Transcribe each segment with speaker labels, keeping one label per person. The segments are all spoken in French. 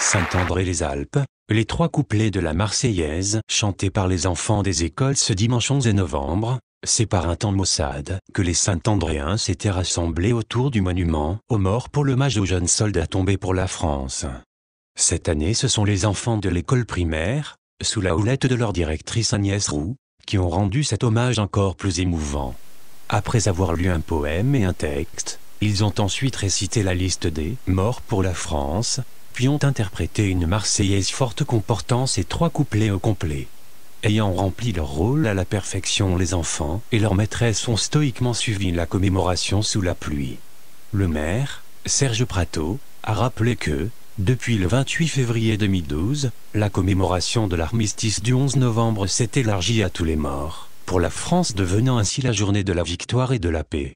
Speaker 1: Saint-André-les-Alpes, les 3 couplets de la Marseillaise chantés par les enfants des écoles ce dimanche 11 novembre, c'est par un temps maussade que les Saint-Andréens s'étaient rassemblés autour du monument aux morts pour l'hommage aux jeunes soldats tombés pour la France. Cette année, ce sont les enfants de l'école primaire, sous la houlette de leur directrice Agnès Roux, qui ont rendu cet hommage encore plus émouvant. Après avoir lu un poème et un texte, ils ont ensuite récité la liste des morts pour la France, puis ont interprété une Marseillaise forte comportant ces 3 couplets au complet. Ayant rempli leur rôle à la perfection, les enfants et leurs maîtresses ont stoïquement suivi la commémoration sous la pluie. Le maire, Serge Prato, a rappelé que, depuis le 28 février 2012, la commémoration de l'armistice du 11 novembre s'est élargie à tous les morts, pour la France devenant ainsi la journée de la victoire et de la paix.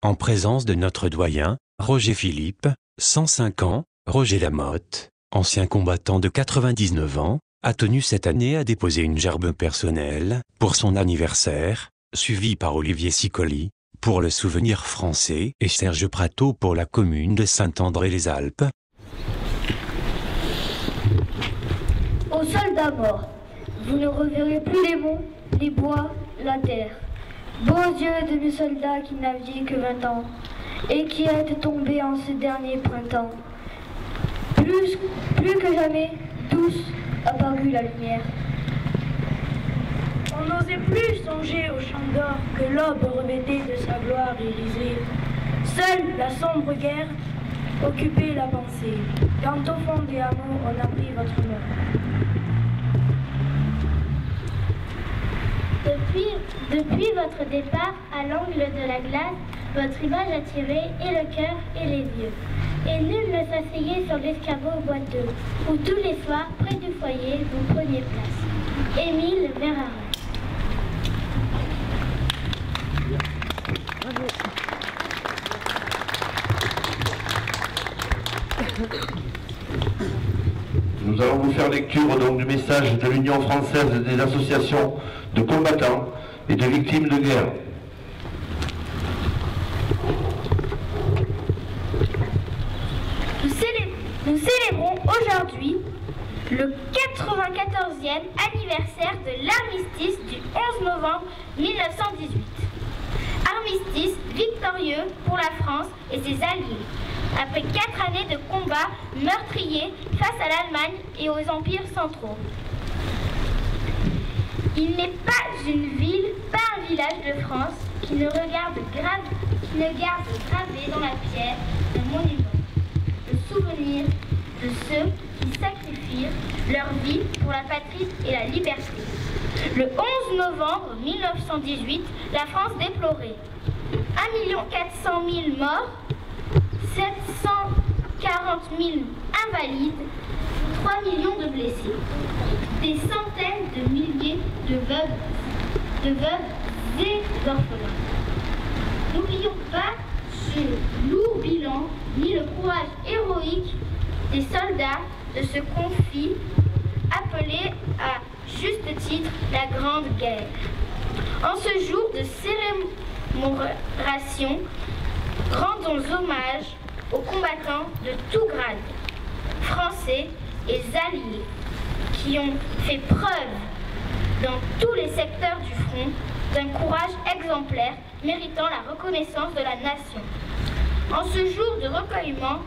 Speaker 1: En présence de notre doyen, Roger Philippe, 105 ans, Roger Lamotte, ancien combattant de 99 ans, a tenu cette année à déposer une gerbe personnelle pour son anniversaire, suivi par Olivier Sicoli, pour le souvenir français et Serge Prato pour la commune de Saint-André-les-Alpes.
Speaker 2: Aux soldats morts, vous ne reverrez plus les monts, les bois, la terre. Beaux yeux de mes soldats qui n'aviez que 20 ans et qui êtes tombés en ce dernier printemps. Plus que jamais, tous apparut la lumière.
Speaker 3: On n'osait plus songer au champ d'or que l'aube revêtait de sa gloire irisée. Seule la sombre guerre occupait la pensée, quand au fond des hameaux on a pris votre nom.
Speaker 4: Depuis votre départ à l'angle de la glace, votre image a tiré et le cœur et les yeux. Et nul ne s'asseyait sur l'escabeau boiteux, où tous les soirs, près du foyer, vous preniez place. Émile Verhaeren.
Speaker 5: Nous allons vous faire lecture donc du message de l'Union française des associations de combattants et de victimes de guerre.
Speaker 4: Nous célébrons aujourd'hui le 94e anniversaire de l'armistice du 11 novembre 1918. Armistice victorieux pour la France et ses alliés, après 4 années de combats meurtriers face à l'Allemagne et aux empires centraux. Il n'est pas une ville, pas un village de France qui ne garde gravé dans la pierre un monument. Le souvenir de ceux qui sacrifièrent leur vie pour la patrie et la liberté. Le 11 novembre 1918, la France déplorait 1 400 000 morts, 740 000 invalides, 3 millions de blessés, des centaines de milliers de veuves et d'orphelins. N'oublions pas ce lourd bilan ni le courage héroïque des soldats de ce conflit appelé à juste titre la Grande Guerre. En ce jour de célébration, rendons hommage aux combattants de tout grade, français et alliés, qui ont fait preuve dans tous les secteurs du front d'un courage exemplaire méritant la reconnaissance de la nation. En ce jour de recueillement,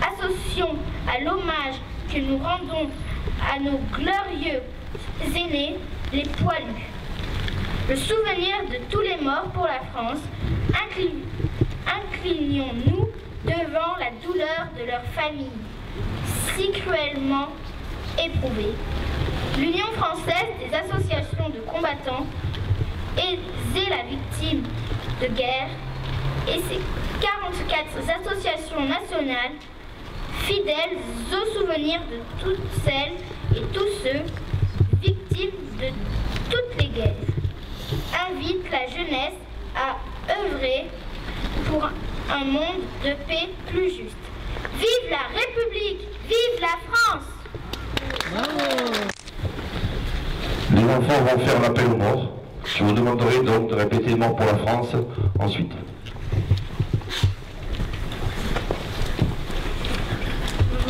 Speaker 4: associons à l'hommage que nous rendons à nos glorieux aînés, les poilus. Le souvenir de tous les morts pour la France, inclinons-nous devant la douleur de leurs familles, si cruellement éprouvées. L'Union française des associations de combattants aidait la victime de guerre et ses 44 associations nationales, fidèles au souvenir de toutes celles et tous ceux victimes de toutes les guerres, invitent la jeunesse à œuvrer pour un monde de paix plus juste. Vive la République! Vive la France!
Speaker 5: Les enfants vont faire l'appel aux morts. Je vous demanderai donc de répéter « Mort pour la France » ensuite.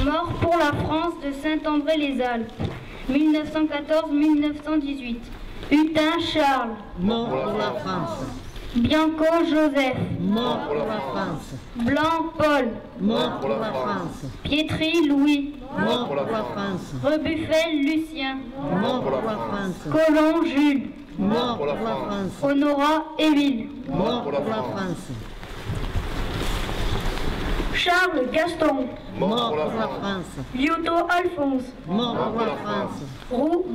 Speaker 2: Mort pour la France de Saint-André-les-Alpes, 1914-1918. Hutin Charles.
Speaker 6: Mort pour la France.
Speaker 2: Bianco Joseph.
Speaker 6: Mort pour la France.
Speaker 2: Blanc Paul.
Speaker 6: Mort pour la France.
Speaker 2: Pietri Louis.
Speaker 6: Mort pour la France.
Speaker 2: Rebuffel Lucien.
Speaker 6: Mort pour la France.
Speaker 2: Colomb Jules.
Speaker 6: Mort pour la France.
Speaker 2: Honora Émile.
Speaker 6: Mort pour la France.
Speaker 2: Charles Gaston.
Speaker 6: Mort pour la France.
Speaker 2: Liotto Alphonse.
Speaker 6: Mort pour la France.
Speaker 2: Roux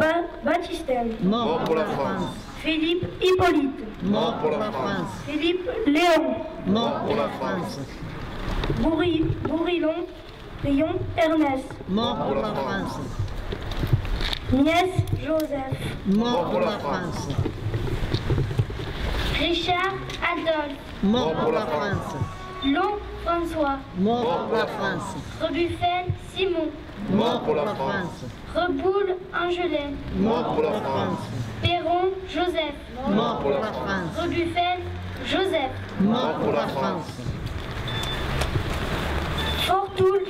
Speaker 2: Baptistel.
Speaker 6: Mort pour la France.
Speaker 2: Philippe Hippolyte.
Speaker 6: Mort pour la France.
Speaker 2: Philippe Léon.
Speaker 6: Mort pour la France.
Speaker 2: Bourillon Rion Ernest.
Speaker 6: Mort pour la France.
Speaker 2: Nièce Joseph.
Speaker 6: Mort pour la France.
Speaker 4: Richard Adolphe.
Speaker 6: Mort pour la France.
Speaker 4: Long François.
Speaker 6: Mort pour la France.
Speaker 4: Rebuffel Simon.
Speaker 6: Mort pour la France.
Speaker 4: Reboul Angelin.
Speaker 6: Mort pour la France.
Speaker 4: Perron Joseph.
Speaker 6: Mort pour la France.
Speaker 4: Rebuffel Joseph.
Speaker 6: Mort pour la France.
Speaker 2: Fortoul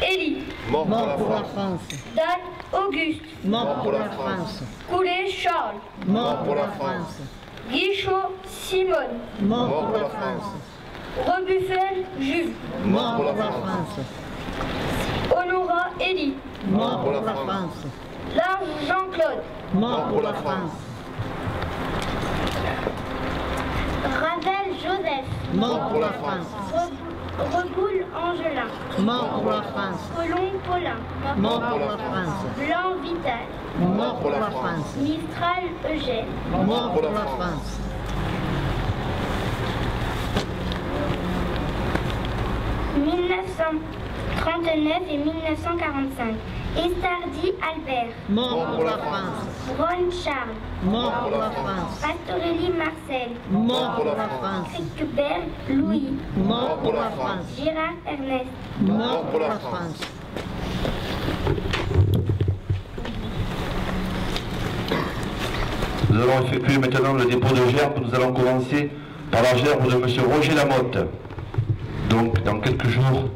Speaker 2: Élie.
Speaker 6: Mort pour la France.
Speaker 2: Dan Auguste.
Speaker 6: Mort pour la France.
Speaker 2: Coulet Charles.
Speaker 6: Mort pour la France.
Speaker 2: Guichot Simone.
Speaker 6: Mort pour la France.
Speaker 2: Rebuffel Jules.
Speaker 6: Mort pour la France.
Speaker 2: Honora Élie.
Speaker 6: Mort pour la France.
Speaker 2: Large Jean-Claude.
Speaker 6: Mort pour la France.
Speaker 4: Ravel Joseph.
Speaker 6: Mort pour la France.
Speaker 4: Reboul Angelin.
Speaker 6: Mort pour la France.
Speaker 4: Colomb Paulin.
Speaker 6: Mort pour la France.
Speaker 4: Blanc Vital.
Speaker 6: Mort pour la France.
Speaker 4: Mistral Eugène.
Speaker 6: Mort pour la France.
Speaker 4: « 1939 et 1945. Estardi Albert.
Speaker 6: Mort pour la France.
Speaker 4: Ron Charles.
Speaker 6: Mort pour la France.
Speaker 4: Pastorelli Marcel.
Speaker 6: Mort pour la France.
Speaker 4: Criquebert Louis.
Speaker 6: Mort pour la France.
Speaker 4: Girard Ernest.
Speaker 6: Mort pour la France.
Speaker 5: Nous allons effectuer maintenant le dépôt de gerbes. Nous allons commencer par la gerbe de M. Roger Lamotte. Donc, dans quelques jours,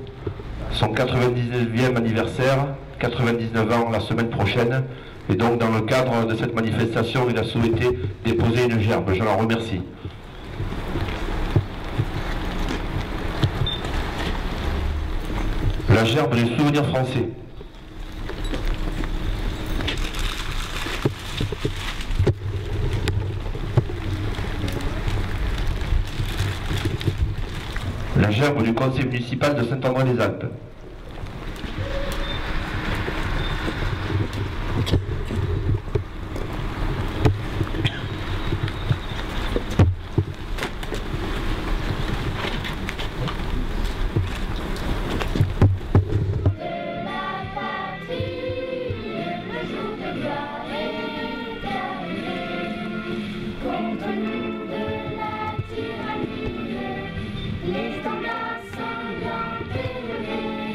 Speaker 5: son 99e anniversaire, 99 ans la semaine prochaine. Et donc, dans le cadre de cette manifestation, il a souhaité déposer une gerbe. Je l'en remercie. La gerbe des souvenirs français. La gerbe du conseil municipal de Saint-André-les-Alpes.
Speaker 4: Les standards sanglants élevés.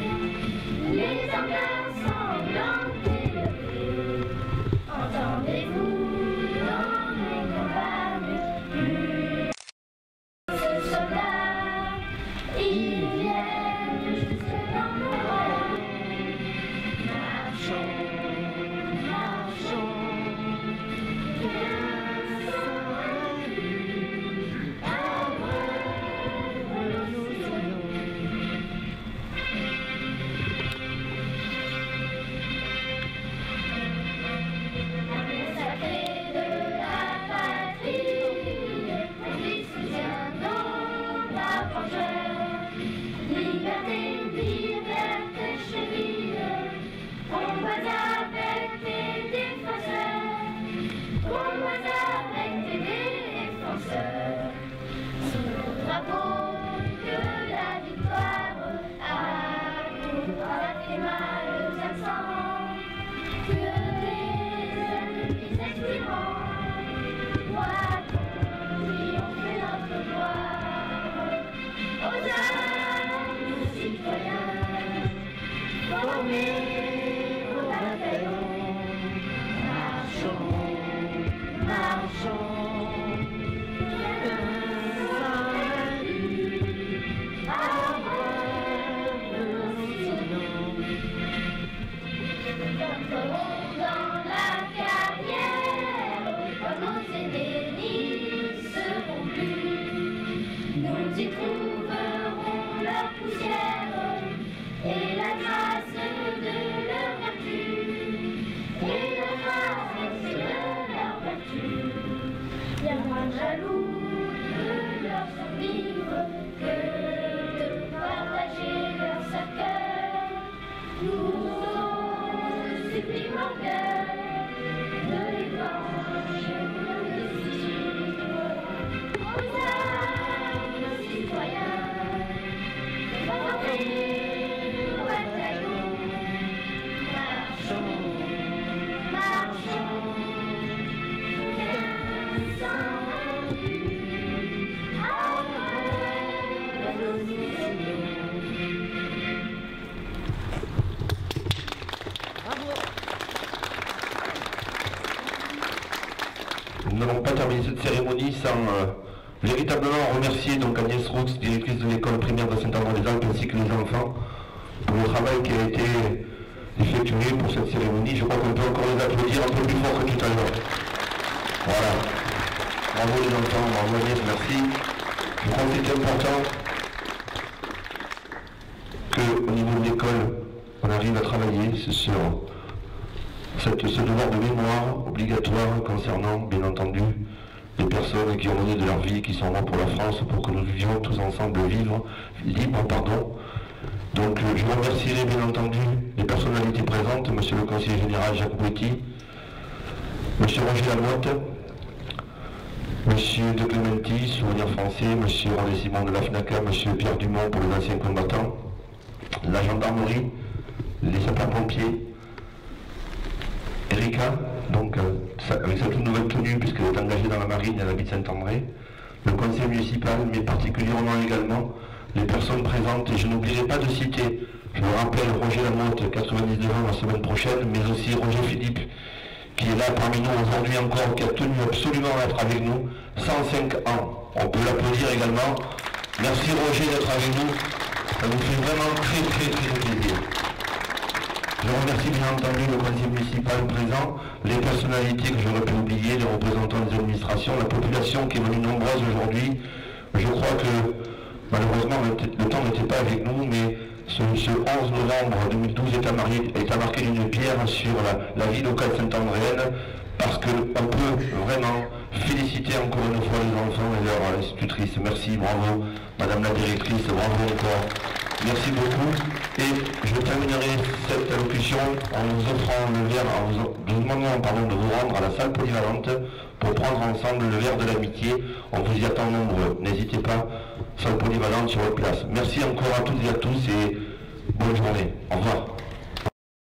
Speaker 5: terminer cette cérémonie sans véritablement remercier donc Agnès Roux, directrice de l'école primaire de Saint-André-des-Alpes, ainsi que les enfants, pour le travail qui a été effectué pour cette cérémonie. Je crois qu'on peut encore les applaudir un peu plus fort que tout à l'heure. Voilà. Bravo les enfants, bravo Agnès, merci. Je crois que c'est important qu'au niveau de l'école, on arrive à travailler sur ce devoir de mémoire obligatoire concernant, bien entendu, les personnes qui ont donné de leur vie, qui sont mortes pour la France, pour que nous vivions tous ensemble libres. Donc je remercierai bien entendu les personnalités présentes, Monsieur le conseiller général Jacques Bouetti, Monsieur Roger Lamotte, Monsieur De Clementi, Souvenir français, Monsieur René Simon de la FNACA, Monsieur Pierre Dumont pour les anciens combattants, la gendarmerie, les sapeurs-pompiers, Erika, donc avec sa toute nouvelle tenue puisqu'elle est engagée dans la marine, elle habite Saint-André, le conseil municipal, mais particulièrement également les personnes présentes, et je n'oublierai pas de citer, je me rappelle Roger Lamotte, 99 ans la semaine prochaine, mais aussi Roger Philippe, qui est là parmi nous aujourd'hui encore, qui a tenu absolument à être avec nous, 105 ans. On peut l'applaudir également. Merci Roger d'être avec nous, ça nous fait vraiment très plaisir. Je remercie bien entendu le conseil municipal présent, les personnalités que j'aurais pu oublier, les représentants des administrations, la population qui est venue nombreuse aujourd'hui. Je crois que malheureusement le temps n'était pas avec nous, mais ce 11 novembre 2012 est à marquer d'une pierre sur la vie locale saint-andréenne, parce qu'on peut vraiment féliciter encore une fois les enfants et leurs institutrices. Merci, bravo, Madame la directrice, bravo encore. Merci beaucoup. Et je terminerai cette allocution en vous offrant le verre, en vous demandant de vous rendre à la salle polyvalente pour prendre ensemble le verre de l'amitié. On vous y attend nombreux. N'hésitez pas, salle polyvalente sur votre place. Merci encore à toutes et à tous et bonne journée. Au revoir.